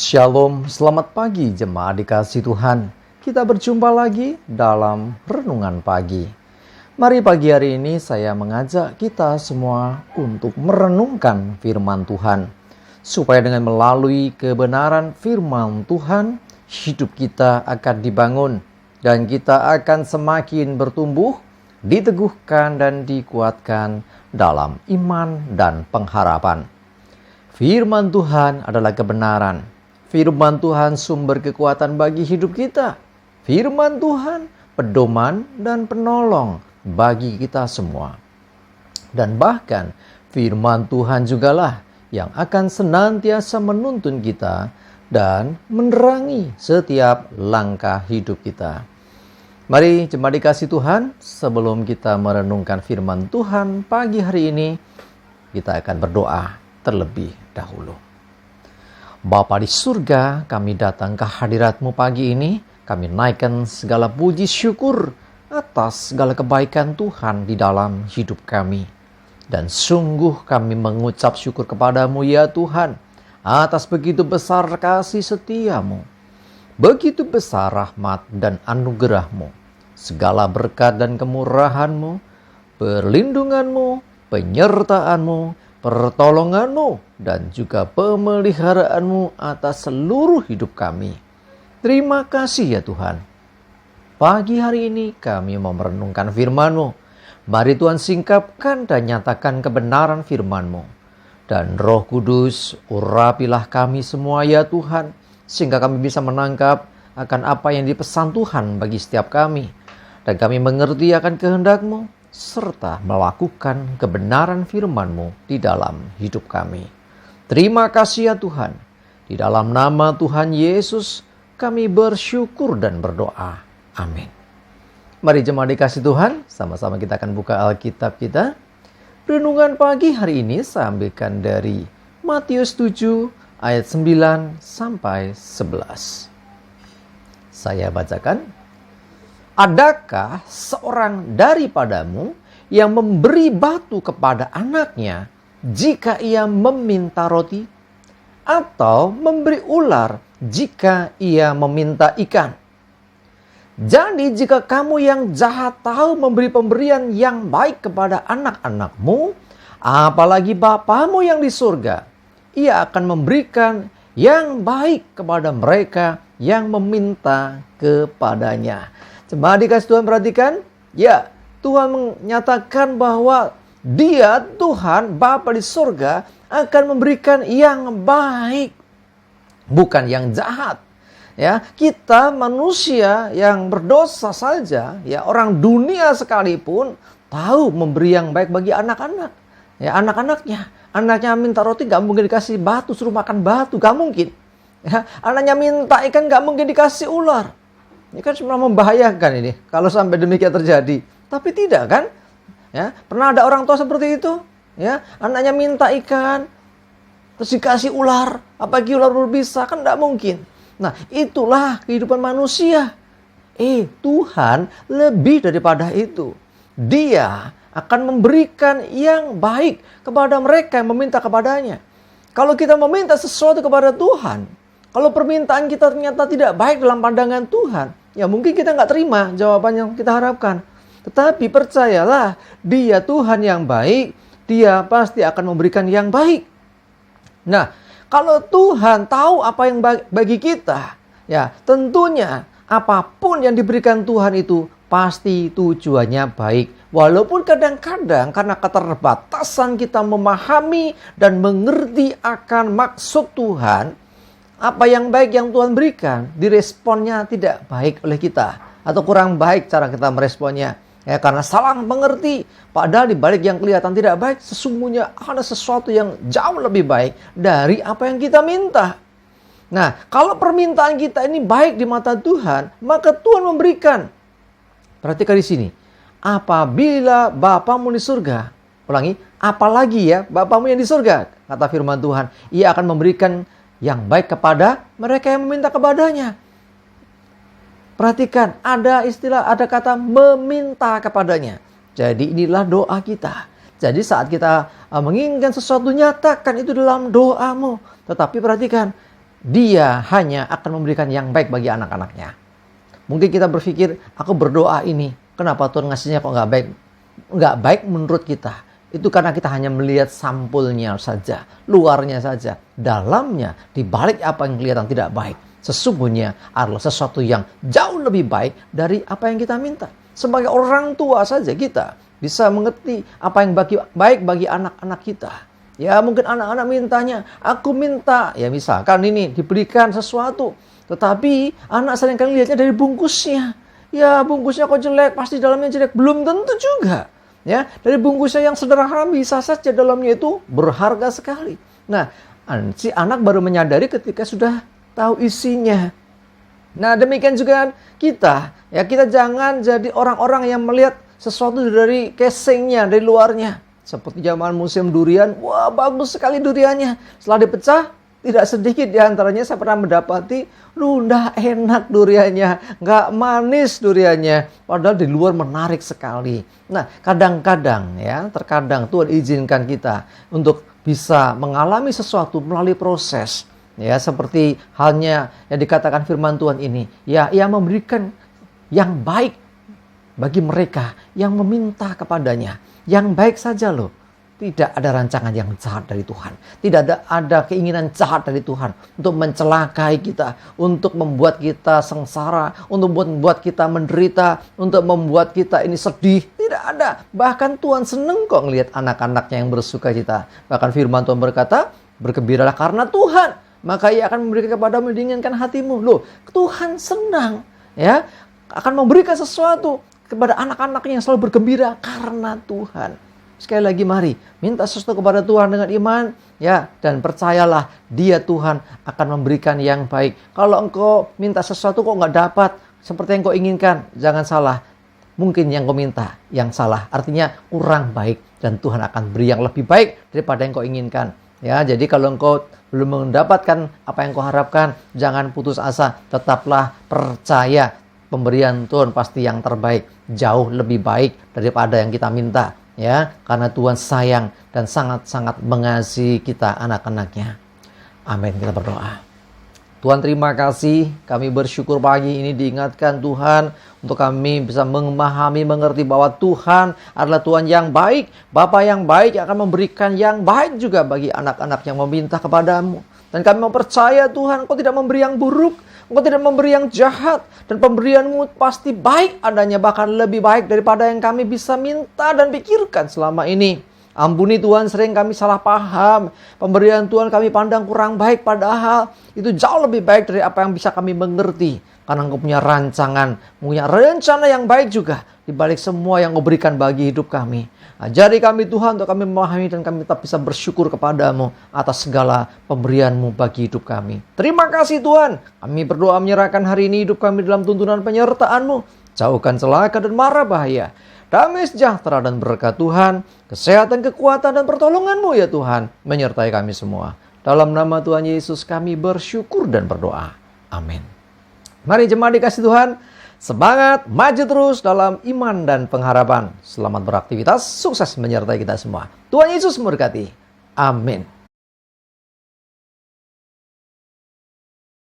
Shalom, selamat pagi jemaat dikasih Tuhan. Kita berjumpa lagi dalam Renungan Pagi. Mari pagi hari ini saya mengajak kita semua untuk merenungkan firman Tuhan. Supaya dengan melalui kebenaran firman Tuhan, hidup kita akan dibangun. Dan kita akan semakin bertumbuh, diteguhkan dan dikuatkan dalam iman dan pengharapan. Firman Tuhan adalah kebenaran. Firman Tuhan sumber kekuatan bagi hidup kita. Firman Tuhan pedoman dan penolong bagi kita semua. Dan bahkan firman Tuhan jugalah yang akan senantiasa menuntun kita dan menerangi setiap langkah hidup kita. Mari jemaat dikasih Tuhan, sebelum kita merenungkan firman Tuhan pagi hari ini, kita akan berdoa terlebih dahulu. Bapa di surga, kami datang ke hadirat-Mu pagi ini. Kami naikkan segala puji syukur atas segala kebaikan Tuhan di dalam hidup kami. Dan sungguh kami mengucap syukur kepadamu ya Tuhan, atas begitu besar kasih setia-Mu. Begitu besar rahmat dan anugerah-Mu. Segala berkat dan kemurahan-Mu, perlindungan-Mu, penyertaan-Mu, pertolongan-Mu, dan juga pemeliharaanmu atas seluruh hidup kami. Terima kasih ya Tuhan. Pagi hari ini kami mau merenungkan firman-Mu. Mari Tuhan singkapkan dan nyatakan kebenaran firman-Mu. Dan Roh Kudus, urapilah kami semua ya Tuhan, sehingga kami bisa menangkap akan apa yang dipesan Tuhan bagi setiap kami. Dan kami mengerti akan kehendak-Mu, serta melakukan kebenaran firman-Mu di dalam hidup kami. Terima kasih ya Tuhan. Di dalam nama Tuhan Yesus kami bersyukur dan berdoa. Amin. Mari jemaat dikasih Tuhan, sama-sama kita akan buka Alkitab kita. Renungan pagi hari ini saya ambilkan dari Matius 7 ayat 9 sampai 11. Saya bacakan. Adakah seorang daripadamu yang memberi batu kepada anaknya jika ia meminta roti? Atau memberi ular jika ia meminta ikan? Jadi jika kamu yang jahat tahu memberi pemberian yang baik kepada anak-anakmu, apalagi Bapamu yang di surga, ia akan memberikan yang baik kepada mereka yang meminta kepadanya. Jemaat dikasih Tuhan, perhatikan. Ya, Tuhan menyatakan bahwa Dia, Tuhan, Bapa di surga, akan memberikan yang baik, bukan yang jahat. Ya, kita manusia yang berdosa saja, ya orang dunia sekalipun tahu memberi yang baik bagi anak-anak. Ya, anak-anaknya. Anaknya minta roti, gak mungkin dikasih batu, suruh makan batu, gak mungkin. Ya, anaknya minta ikan, gak mungkin dikasih ular. Ini kan sebenarnya membahayakan ini kalau sampai demikian terjadi. Tapi tidak kan? Ya, pernah ada orang tua seperti itu? Ya, anaknya minta ikan, terus dikasih ular. Apalagi ular berbisa, kan tidak mungkin. Nah, itulah kehidupan manusia. Tuhan lebih daripada itu. Dia akan memberikan yang baik kepada mereka yang meminta kepadanya. Kalau kita meminta sesuatu kepada Tuhan, kalau permintaan kita ternyata tidak baik dalam pandangan Tuhan, ya mungkin kita nggak terima jawaban yang kita harapkan. Tetapi percayalah, Dia Tuhan yang baik, Dia pasti akan memberikan yang baik. Nah, kalau Tuhan tahu apa yang baik bagi kita, ya tentunya apapun yang diberikan Tuhan itu pasti tujuannya baik. Walaupun kadang-kadang karena keterbatasan kita memahami dan mengerti akan maksud Tuhan, apa yang baik yang Tuhan berikan, diresponnya tidak baik oleh kita. Atau kurang baik cara kita meresponnya. Ya, karena salah mengerti. Padahal di balik yang kelihatan tidak baik, sesungguhnya ada sesuatu yang jauh lebih baik dari apa yang kita minta. Nah, kalau permintaan kita ini baik di mata Tuhan, maka Tuhan memberikan. Perhatikan di sini. Apabila Bapamu di surga. Ulangi, apalagi ya Bapamu yang di surga. Kata firman Tuhan, Ia akan memberikan yang baik kepada mereka yang meminta kepadanya. Perhatikan, ada istilah, ada kata meminta kepadanya. Jadi inilah doa kita. Jadi saat kita menginginkan sesuatu, nyatakan itu dalam doamu. Tetapi perhatikan, Dia hanya akan memberikan yang baik bagi anak-anaknya. Mungkin kita berpikir, aku berdoa ini, kenapa Tuhan ngasihnya kok nggak baik? Nggak baik menurut kita. Itu karena kita hanya melihat sampulnya saja, luarnya saja. Dalamnya, di balik apa yang kelihatan tidak baik, sesungguhnya adalah sesuatu yang jauh lebih baik dari apa yang kita minta. Sebagai orang tua saja kita bisa mengerti apa yang baik bagi anak-anak kita. Ya mungkin anak-anak mintanya, aku minta, ya misalkan ini diberikan sesuatu. Tetapi anak seringkali lihatnya dari bungkusnya. Ya bungkusnya kok jelek, pasti dalamnya jelek. Belum tentu juga. Ya, dari bungkusnya yang sederhana bisa saja dalamnya itu berharga sekali. Nah, si anak baru menyadari ketika sudah tahu isinya. Nah, demikian juga kita. Ya, kita jangan jadi orang-orang yang melihat sesuatu dari casingnya, dari luarnya. Seperti zaman musim durian, wah bagus sekali duriannya. Setelah dipecah, tidak sedikit di antaranya saya pernah mendapati, nggak enak duriannya, nggak manis duriannya. Padahal di luar menarik sekali. Nah, kadang-kadang ya, terkadang Tuhan izinkan kita untuk bisa mengalami sesuatu melalui proses. Ya, seperti halnya yang dikatakan firman Tuhan ini. Ya, Ia memberikan yang baik bagi mereka yang meminta kepadanya. Yang baik saja loh. Tidak ada rancangan yang jahat dari Tuhan. Tidak ada keinginan jahat dari Tuhan untuk mencelakai kita, untuk membuat kita sengsara, untuk membuat kita menderita, untuk membuat kita ini sedih. Tidak ada. Bahkan Tuhan senang kok ngelihat anak-anaknya yang bersuka cita. Bahkan firman Tuhan berkata, bergembiralah karena Tuhan, maka Ia akan memberikan kepadamu diinginkan hatimu. Loh, Tuhan senang ya akan memberikan sesuatu kepada anak-anaknya yang selalu bergembira karena Tuhan. Sekali lagi mari minta sesuatu kepada Tuhan dengan iman ya, dan percayalah Dia Tuhan akan memberikan yang baik. Kalau engkau minta sesuatu kok nggak dapat seperti yang kau inginkan, jangan salah. Mungkin yang kau minta yang salah, artinya kurang baik, dan Tuhan akan beri yang lebih baik daripada yang kau inginkan. Ya, jadi kalau engkau belum mendapatkan apa yang kau harapkan, jangan putus asa, tetaplah percaya pemberian Tuhan pasti yang terbaik, jauh lebih baik daripada yang kita minta. Ya, karena Tuhan sayang dan sangat-sangat mengasihi kita anak-anaknya. Amin, kita berdoa. Tuhan terima kasih, kami bersyukur pagi ini diingatkan Tuhan untuk kami bisa memahami, mengerti bahwa Tuhan adalah Tuhan yang baik, Bapa yang baik yang akan memberikan yang baik juga bagi anak-anak yang meminta kepadamu. Dan kami mempercaya Tuhan, Engkau tidak memberi yang buruk, Engkau tidak memberi yang jahat, dan pemberian-Mu pasti baik adanya, bahkan lebih baik daripada yang kami bisa minta dan pikirkan selama ini. Ampuni Tuhan, sering kami salah paham. Pemberian Tuhan kami pandang kurang baik, padahal itu jauh lebih baik dari apa yang bisa kami mengerti. Karena Engkau punya rancangan, punya rencana yang baik juga di balik semua yang Engkau berikan bagi hidup kami. Ajari kami Tuhan untuk kami memahami dan kami tetap bisa bersyukur kepadamu atas segala pemberian-Mu bagi hidup kami. Terima kasih Tuhan. Kami berdoa menyerahkan hari ini hidup kami dalam tuntunan penyertaan-Mu. Jauhkan celaka dan mara bahaya. Damai sejahtera dan berkat Tuhan, kesehatan, kekuatan dan pertolongan-Mu ya Tuhan, menyertai kami semua. Dalam nama Tuhan Yesus kami bersyukur dan berdoa. Amin. Mari jemaat dikasih Tuhan, semangat, maju terus dalam iman dan pengharapan. Selamat beraktivitas, sukses menyertai kita semua. Tuhan Yesus memberkati. Amin.